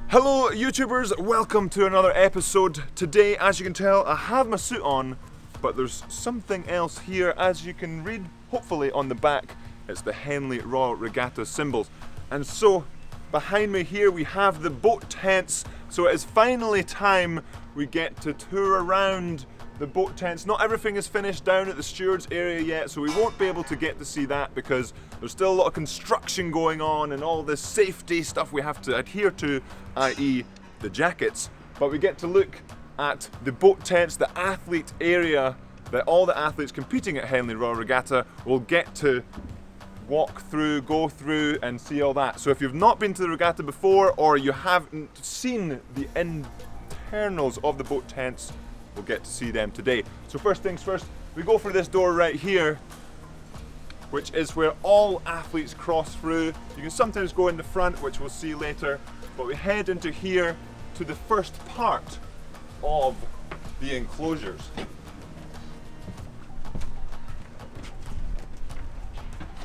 Hello YouTubers, welcome to another episode. Today, as you can tell, I have my suit on, but there's something else here. As you can read, hopefully on the back, it's the Henley Royal Regatta symbols. And so, behind me here we have the boat tents. So it is finally time we get to tour around the boat tents. Not everything is finished down at the stewards area yet, so we won't be able to get to see that because there's still a lot of construction going on and all this safety stuff we have to adhere to, i.e. the jackets. But we get to look at the boat tents, the athlete area that all the athletes competing at Henley Royal Regatta will get to walk through, go through and see all that. So if you've not been to the regatta before or you haven't seen the internals of the boat tents, we'll get to see them today. So first things first, we go through this door right here, which is where all athletes cross through. You can sometimes go in the front, which we'll see later, but we head into here to the first part of the enclosures.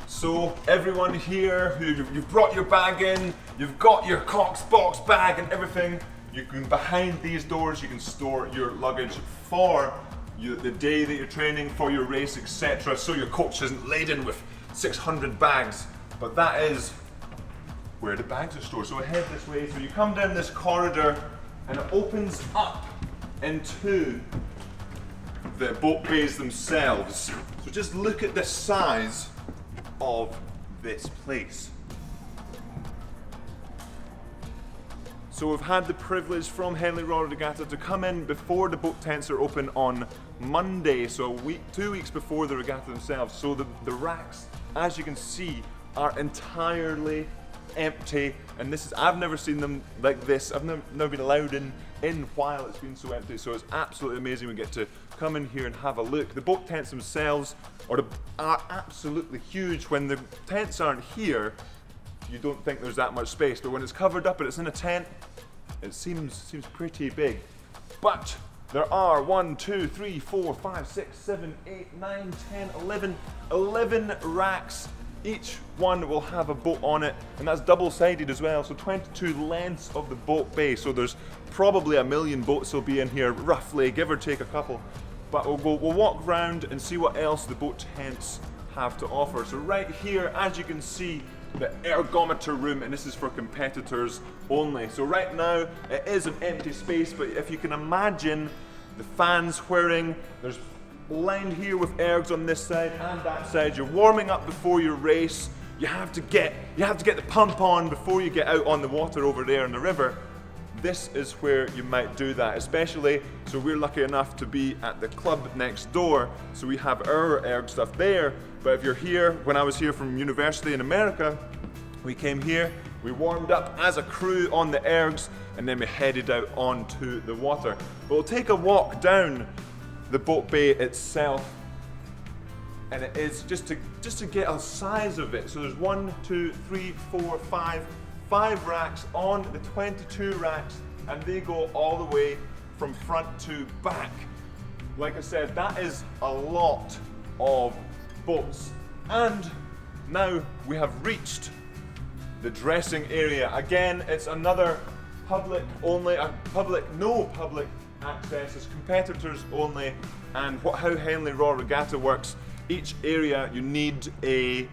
So everyone here, you've brought your bag in, you've got your Cox box bag and everything, you can, behind these doors, you can store your luggage for the day that you're training, for your race, etc. So your coach isn't laden with 600 bags, but that is where the bags are stored. So we head this way, so you come down this corridor and it opens up into the boat bays themselves. So just look at the size of this place. So we've had the privilege from Henley Royal Regatta to come in before the boat tents are open on Monday, so 2 weeks before the regatta themselves. So the racks, as you can see, are entirely empty, and this is, I've never seen them like this. I've never been allowed in while it's been so empty, so it's absolutely amazing we get to come in here and have a look. The boat tents themselves are absolutely huge. When the tents aren't here, you don't think there's that much space, but when it's covered up and it's in a tent, it seems pretty big. But there are 1, 2, 3, 4, 5, 6, 7, 8, 9, 10, 11 racks. Each one will have a boat on it, and that's double-sided as well, so 22 lengths of the boat bay. So there's probably 1 million boats will be in here, roughly, give or take a couple. But we'll walk around and see what else the boat tents have to offer. So right here, as you can see, the ergometer room, and this is for competitors only. So right now it is an empty space, but if you can imagine the fans whirring, there's lined here with ergs on this side and that side. You're warming up before your race. You have to get the pump on before you get out on the water over there in the river. This is where you might do that, especially, so we're lucky enough to be at the club next door, so we have our erg stuff there. But if you're here, when I was here from university in America, we came here, we warmed up as a crew on the ergs, and then we headed out onto the water. But we'll take a walk down the boat bay itself, and it is just to get a size of it. So there's 1, 2, 3, 4, 5 racks on the 22 racks, and they go all the way from front to back. Like I said, that is a lot of boats. And now we have reached the dressing area. Again, it's another public only, no public access, it's competitors only. And how Henley Royal Regatta works, each area you need a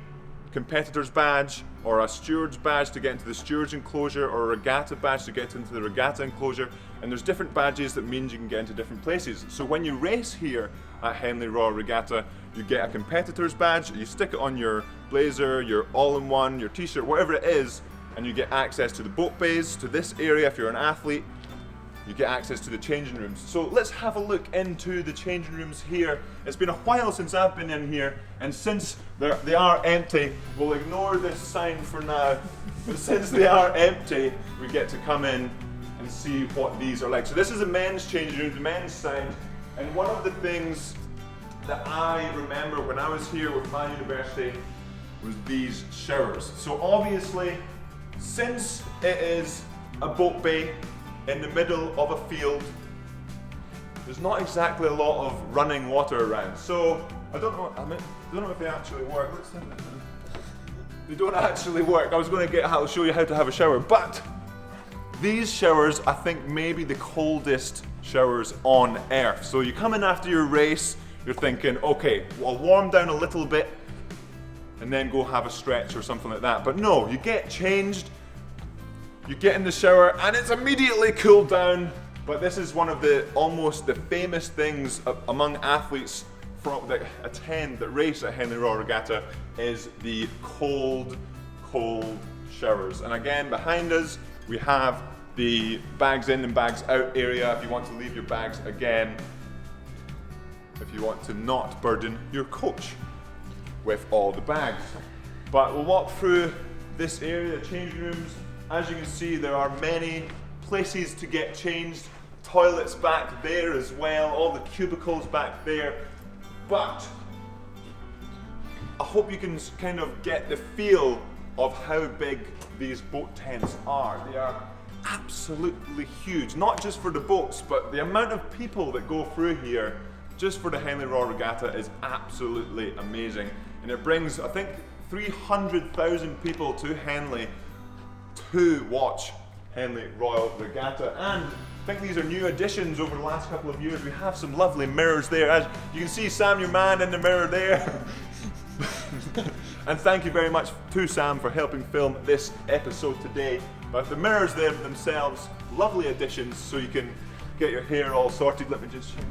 competitor's badge or a steward's badge to get into the steward's enclosure, or a regatta badge to get into the regatta enclosure, and there's different badges that means you can get into different places. So when you race here at Henley Royal Regatta, you get a competitor's badge, you stick it on your blazer, your all-in-one, your t-shirt, whatever it is, and you get access to the boat bays, to this area if you're an athlete. You get access to the changing rooms. So let's have a look into the changing rooms here. It's been a while since I've been in here, and since they are empty, we'll ignore this sign for now, but since they are empty, we get to come in and see what these are like. So this is the men's changing room, the men's side, and one of the things that I remember when I was here with my university was these showers. So obviously, since it is a boat bay in the middle of a field, there's not exactly a lot of running water around. So I don't know if they actually work. Let's have a look. They don't actually work. I was going to show you how to have a shower, but These showers, I think, may be the coldest showers on earth. So you come in after your race, you're thinking, okay, well, I'll warm down a little bit and then go have a stretch or something like that. But no, you get changed, you get in the shower, and it's immediately cooled down. But this is one of the almost the famous things among athletes that attend, that race at Henley Royal Regatta, is the cold showers. And again, behind us, we have the bags in and bags out area if you want to leave your bags again, if you want to not burden your coach with all the bags. But we'll walk through this area, the changing rooms. As you can see, there are many places to get changed. Toilets back there as well, all the cubicles back there. But I hope you can kind of get the feel of how big these boat tents are. They are absolutely huge, not just for the boats, but the amount of people that go through here just for the Henley Royal Regatta is absolutely amazing. And it brings, I think, 300,000 people to Henley to watch Henley Royal Regatta. And I think these are new additions over the last couple of years. We have some lovely mirrors there. As you can see, Sam, your man, in the mirror there. And thank you very much to Sam for helping film this episode today. But the mirrors there themselves, lovely additions, so you can get your hair all sorted. Let me just check.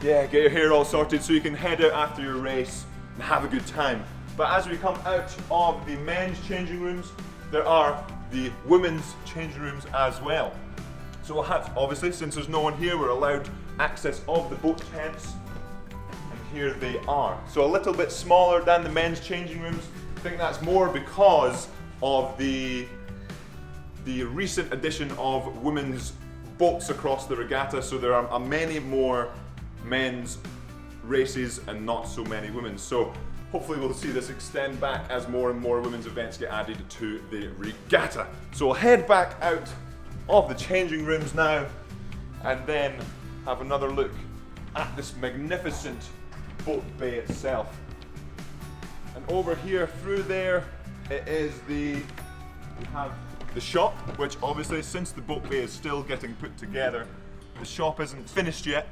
Yeah, get your hair all sorted so you can head out after your race and have a good time. But as we come out of the men's changing rooms, there are the women's changing rooms as well. So we'll have, obviously, since there's no one here, we're allowed access of the boat tents. Here they are. So a little bit smaller than the men's changing rooms. I think that's more because of the recent addition of women's boats across the regatta. So there are many more men's races and not so many women's. So hopefully we'll see this extend back as more and more women's events get added to the regatta. So we'll head back out of the changing rooms now and then have another look at this magnificent boat bay itself. And over here through there, we have the shop, which obviously, since the boat bay is still getting put together, the shop isn't finished yet,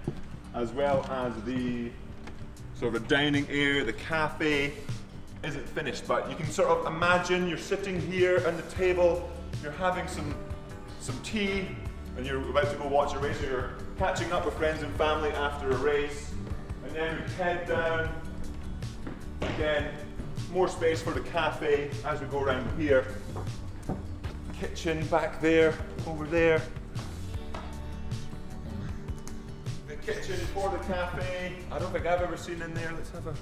as well as the sort of dining area, the cafe isn't finished. But you can sort of imagine you're sitting here at the table, you're having some tea, and you're about to go watch a race, or you're catching up with friends and family after a race. And then we head down, again, more space for the cafe as we go around here. Kitchen back there, over there. The kitchen for the cafe. I don't think I've ever seen in there. Let's have a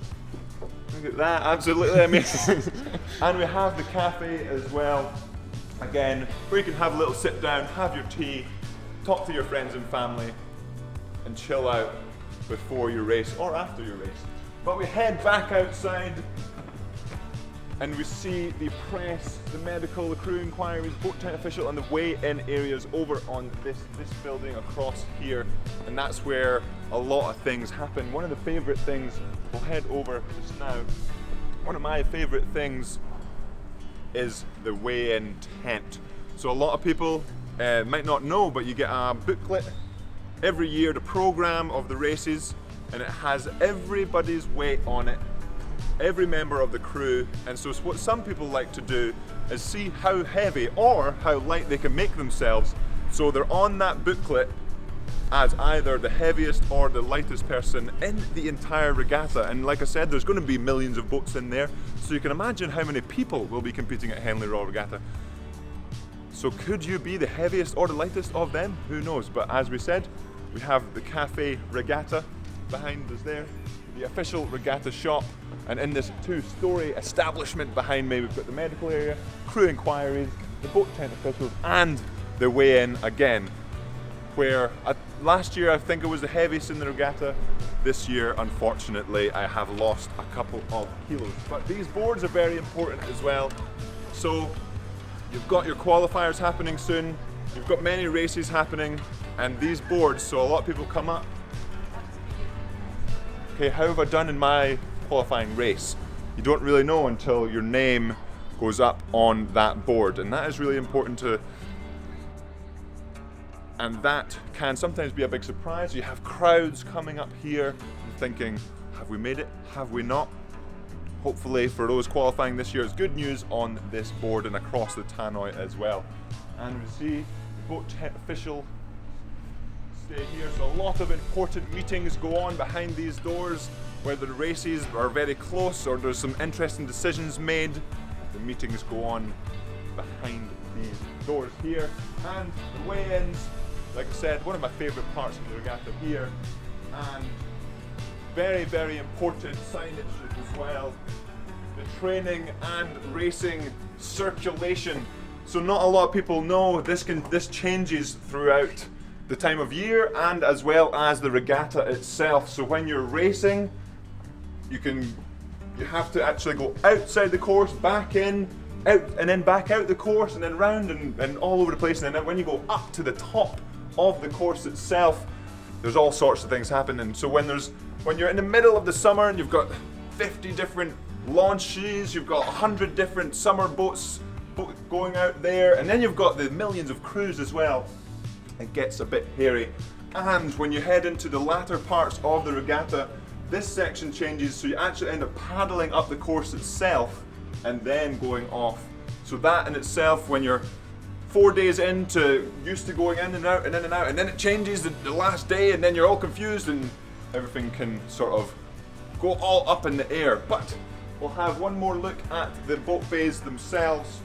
look at that, absolutely amazing. And we have the cafe as well, again, where you can have a little sit down, have your tea, talk to your friends and family, and chill out before your race or after your race. But we head back outside and we see the press, the medical, the crew inquiries, boat tent official, and the weigh-in areas over on this building across here. And that's where a lot of things happen. One of the favourite things, we'll head over just now. One of my favourite things is the weigh-in tent. So a lot of people might not know, but you get a booklet every year, the program of the races, and it has everybody's weight on it, every member of the crew. And so what some people like to do is see how heavy or how light they can make themselves, so they're on that booklet as either the heaviest or the lightest person in the entire regatta. And like I said, there's going to be millions of boats in there, so you can imagine how many people will be competing at Henley Royal Regatta. So could you be the heaviest or the lightest of them? Who knows? But as we said, we have the Cafe Regatta behind us there, the official regatta shop, and in this two-story establishment behind me, we've got the medical area, crew inquiries, the boat tent officials, and the weigh-in again, where last year I think it was the heaviest in the regatta. This year, unfortunately, I have lost a couple of kilos. But these boards are very important as well. So you've got your qualifiers happening soon, you've got many races happening, and these boards, so a lot of people come up, okay, how have I done in my qualifying race? You don't really know until your name goes up on that board, and that is really important to And that can sometimes be a big surprise. You have crowds coming up here and thinking, have we made it? Have we not? Hopefully for those qualifying this year, it's good news on this board and across the tannoy as well. And we see the boat official stay here. So a lot of important meetings go on behind these doors, whether the races are very close or there's some interesting decisions made. The meetings go on behind these doors here. And the weigh-ins, like I said, one of my favourite parts of the regatta here. And very, very important signage as well. The training and racing circulation. So not a lot of people know this changes throughout the time of year and as well as the regatta itself. So when you're racing, you have to actually go outside the course, back in, out, and then back out the course, and then round and all over the place. And then when you go up to the top of the course itself, there's all sorts of things happening. So when you're in the middle of the summer and you've got 50 different launches, you've got 100 different summer boats going out there, and then you've got the millions of crews as well, it gets a bit hairy. And when you head into the latter parts of the regatta, this section changes, so you actually end up paddling up the course itself and then going off. So that in itself, when you're 4 days into used to going in and out and in and out, and then it changes the last day, and then you're all confused and everything can sort of go all up in the air. But we'll have one more look at the boat bays themselves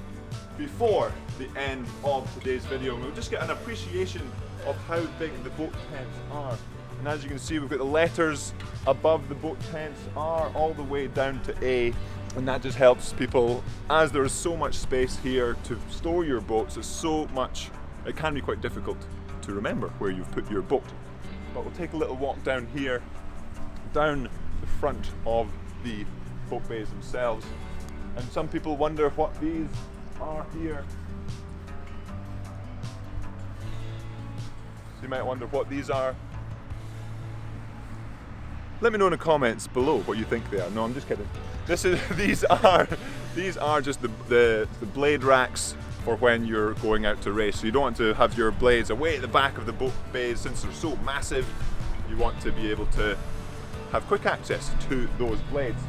before the end of today's video, and we'll just get an appreciation of how big the boat tents are. And as you can see, we've got the letters above the boat tents are all the way down to A, and that just helps people, as there is so much space here to store your boats. It can be quite difficult to remember where you've put your boat. But we'll take a little walk down here, down the front of the boat bays themselves. And some people wonder what these are here. So you might wonder what these are. Let me know in the comments below what you think they are. No, I'm just kidding. These are just the blade racks for when you're going out to race. So you don't want to have your blades away at the back of the boat bays since they're so massive. You want to be able to have quick access to those blades.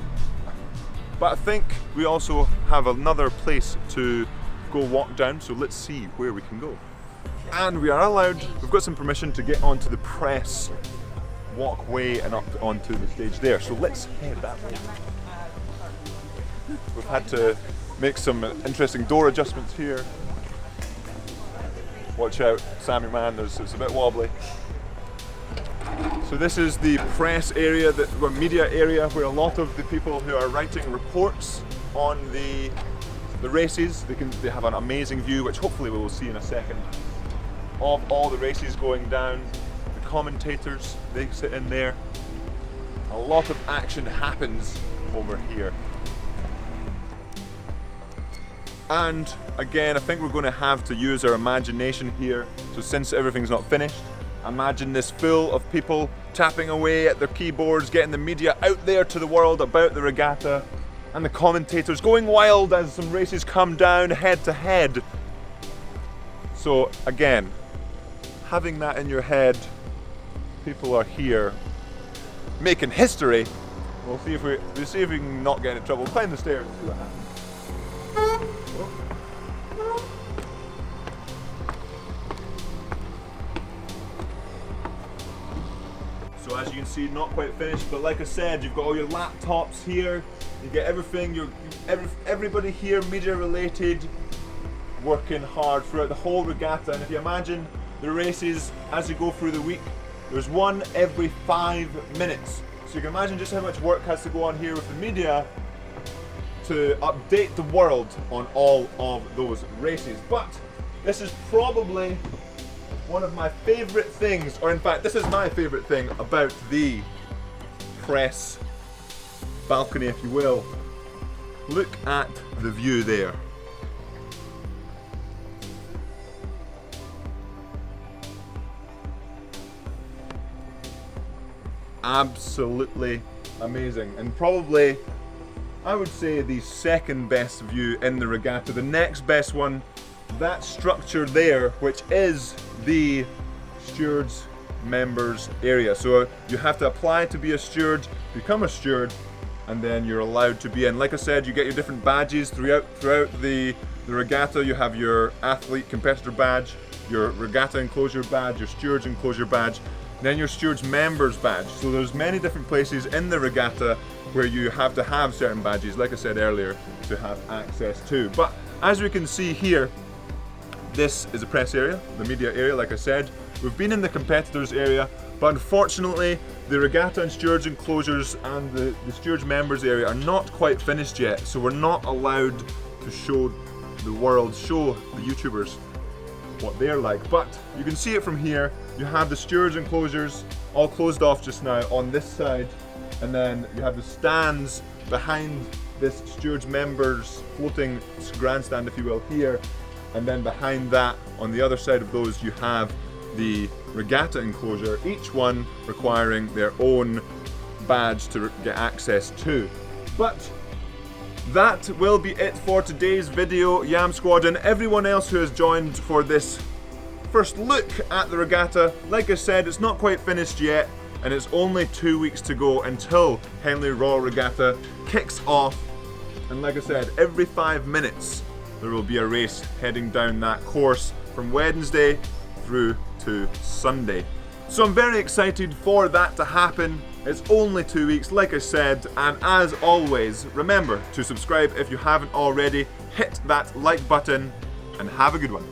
But I think we also have another place to go walk down, so let's see where we can go. And we are allowed, we've got some permission to get onto the press walkway and up onto the stage there. So let's head that way. We've had to make some interesting door adjustments here. Watch out, Sammy man, it's a bit wobbly. So this is the press area, the media area, where a lot of the people who are writing reports on the races, they have an amazing view, which hopefully we will see in a second, of all the races going down. The commentators, they sit in there. A lot of action happens over here. And again, I think we're going to have to use our imagination here. So since everything's not finished, imagine this full of people tapping away at their keyboards, getting the media out there to the world about the regatta, and the commentators going wild as some races come down head to head. So again, having that in your head, people are here making history. We'll see if we can not get in trouble. Climb the stairs and see what happens. So as you can see, not quite finished, but like I said, you've got all your laptops here, you get everything, everybody here media related, working hard throughout the whole regatta. And if you imagine the races as you go through the week, there's one every 5 minutes. So you can imagine just how much work has to go on here with the media to update the world on all of those races. But this is probably one of my favorite things, or in fact, this is my favorite thing about the press balcony, if you will. Look at the view there. Absolutely amazing, and probably I would say the second best view in the regatta. The next best one, that structure there, which is the stewards members area. So you have to apply to be a steward, become a steward, and then you're allowed to be in. Like I said, you get your different badges throughout the regatta. You have your athlete competitor badge, your regatta enclosure badge, your stewards enclosure badge, then your stewards members badge. So there's many different places in the regatta where you have to have certain badges, like I said earlier, to have access to. But as we can see here, this is a press area, the media area, like I said. We've been in the competitors area, but unfortunately the regatta and stewards enclosures and the stewards members area are not quite finished yet, so we're not allowed to show the world, show the YouTubers what they're like. But you can see it from here. You have the stewards enclosures all closed off just now on this side, and then you have the stands behind this stewards members floating grandstand, if you will, here, and then behind that on the other side of those you have the regatta enclosure, each one requiring their own badge to get access to. But that will be it for today's video, Yam Squad, and everyone else who has joined for this first look at the regatta. Like I said, it's not quite finished yet, and it's only 2 weeks to go until Henley Royal Regatta kicks off. And like I said, every 5 minutes there will be a race heading down that course from Wednesday through to Sunday. So I'm very excited for that to happen. It's only 2 weeks, like I said, and as always, remember to subscribe if you haven't already, hit that like button, and have a good one.